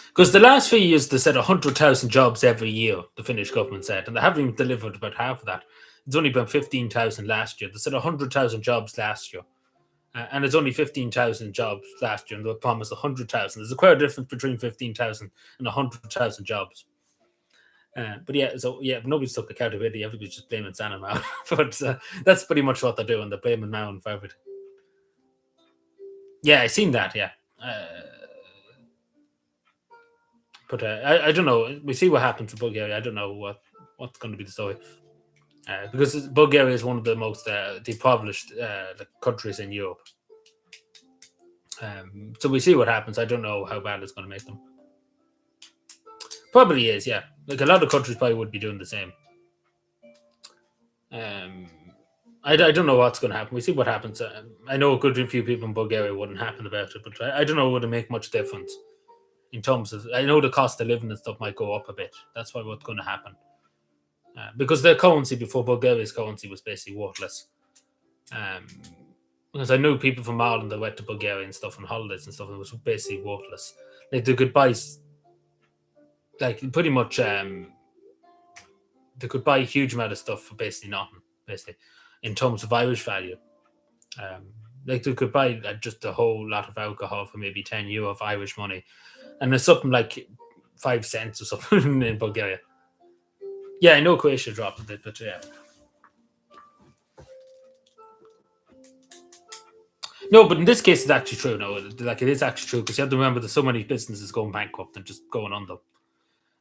because the last few years they said 100,000 jobs every year, the Finnish government said, and they haven't even delivered about half of that. It's only been 15,000 last year. They said 100,000 jobs last year, and it's only 15,000 jobs last year, and they promised 100,000. There's quite a difference between 15,000 and 100,000 jobs. But yeah, so yeah, nobody's took accountability. Everybody's just blaming Santa Mount. But that's pretty much what they're doing. They're blaming Mount for everything. Yeah, I seen that. Yeah. But I don't know. We see what happens to Bulgaria. I don't know what's going to be the story. Because Bulgaria is one of the most deprived countries in Europe. So we see what happens. I don't know how bad it's going to make them. Probably is, yeah. Like a lot of countries probably would be doing the same. I don't know what's going to happen. We see what happens. I know a good few people in Bulgaria wouldn't happen about it, but I don't know would it make much difference in terms of. I know the cost of living and stuff might go up a bit. That's why what's going to happen. Because their currency before Bulgaria's currency was basically worthless. Because I knew people from Ireland that went to Bulgaria and stuff on holidays and stuff, and it was basically worthless. Like they could buy, like pretty much, they could buy a huge amount of stuff for basically nothing. Basically, in terms of Irish value, like they could buy just a whole lot of alcohol for maybe €10 of Irish money, and there's something like 5 cents or something in Bulgaria. Yeah, I know Croatia dropped a bit, but yeah. No, but in this case, it's actually true. No, like it is actually true because you have to remember there's so many businesses going bankrupt and just going under.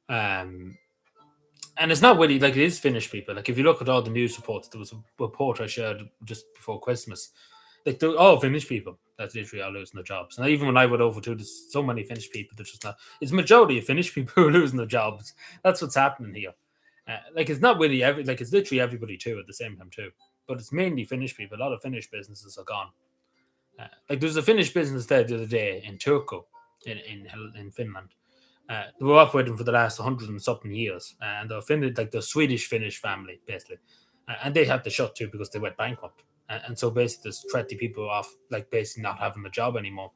And it's not really like it is Finnish people. Like if you look at all the news reports, there was a report I shared just before Christmas. Like they're all Finnish people. That's literally all losing their jobs. And even when I went over to, there's so many Finnish people. There's just not. It's majority of Finnish people who are losing their jobs. That's what's happening here. Like it's not really like it's literally everybody too at the same time too. But it's mainly Finnish people. A lot of Finnish businesses are gone. Like there's a Finnish business there the other day in Turku, in Finland. They were operating for the last 100 and something years, and they're Finnish, like the Swedish Finnish family basically, and they had to shut too because they went bankrupt. And so basically, there's 20 people off, like basically not having a job anymore.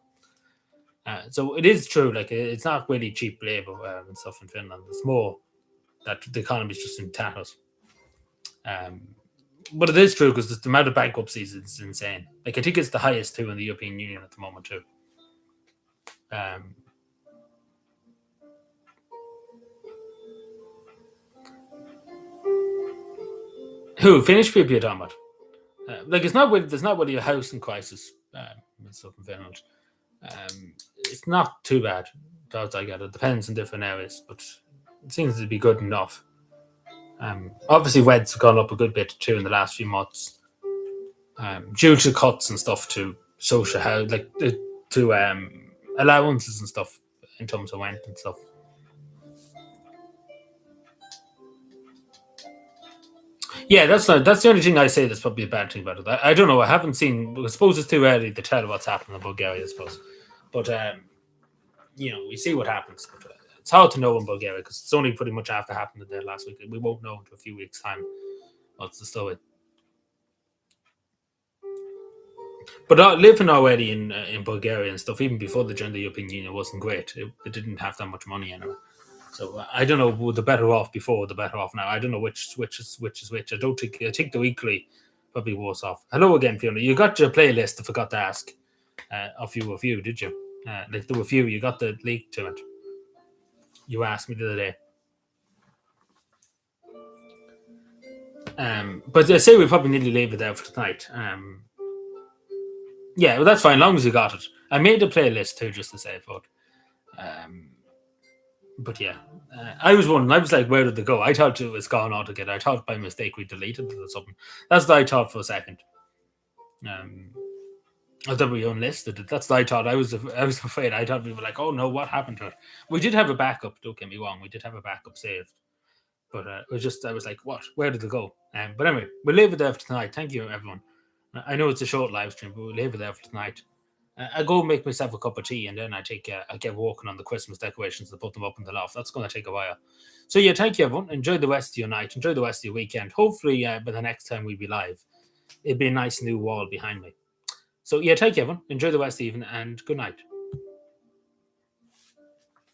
So it is true, like it's not really cheap labor and stuff in Finland. It's more that the economy is just in tatters. But it is true because the amount of bankruptcies is insane. Like I think it's the highest too in the European Union at the moment too. Who Finnish people you're talking about? Like it's not really, there's not really a housing crisis and stuff in Finland. It's not too bad. As I get it, depends on different areas, but it seems to be good enough. Obviously, rents have gone up a good bit too in the last few months, due to cuts and stuff to social housing, like to allowances and stuff in terms of rent and stuff. Yeah, that's the only thing I say that's probably a bad thing about it. I don't know. I haven't seen. I suppose it's too early to tell what's happening in Bulgaria. I suppose, but we see what happens. But, it's hard to know in Bulgaria because it's only pretty much after happened there last week. We won't know until a few weeks' time what's the story. But living already in Bulgaria and stuff, even before the joined the European Union, wasn't great. It didn't have that much money anyway. So I don't know. Were the better off before, the better off now? I don't know which is which. I don't think. I think they're equally probably worse off. Hello again, Fiona. You got your playlist. I forgot to ask a few of you. Did you? Like there were a few. You got the link to it. You asked me the other day. But I say we probably need to leave it there for tonight. Yeah, well, that's fine. As long as you got it. I made a playlist too, just to say it. But yeah, I was wondering. I was like, where did they go? I thought it was gone altogether. I thought by mistake we deleted it or something. That's what I thought for a second. I thought we unlisted it. That's what I thought. I was afraid. I thought we were like, oh no, what happened to it? We did have a backup. Don't get me wrong. We did have a backup saved. But it was just, I was like, what? Where did it go? But anyway, we'll leave it there for tonight. Thank you, everyone. I know it's a short live stream, but we'll leave it there for tonight. I go make myself a cup of tea and then I get working on the Christmas decorations to put them up in the loft. That's going to take a while. So yeah, thank you, everyone. Enjoy the rest of your night. Enjoy the rest of your weekend. Hopefully, by the next time we be live, it'll be a nice new wall behind me. So yeah, thank you, everyone. Enjoy the rest of the evening and good night.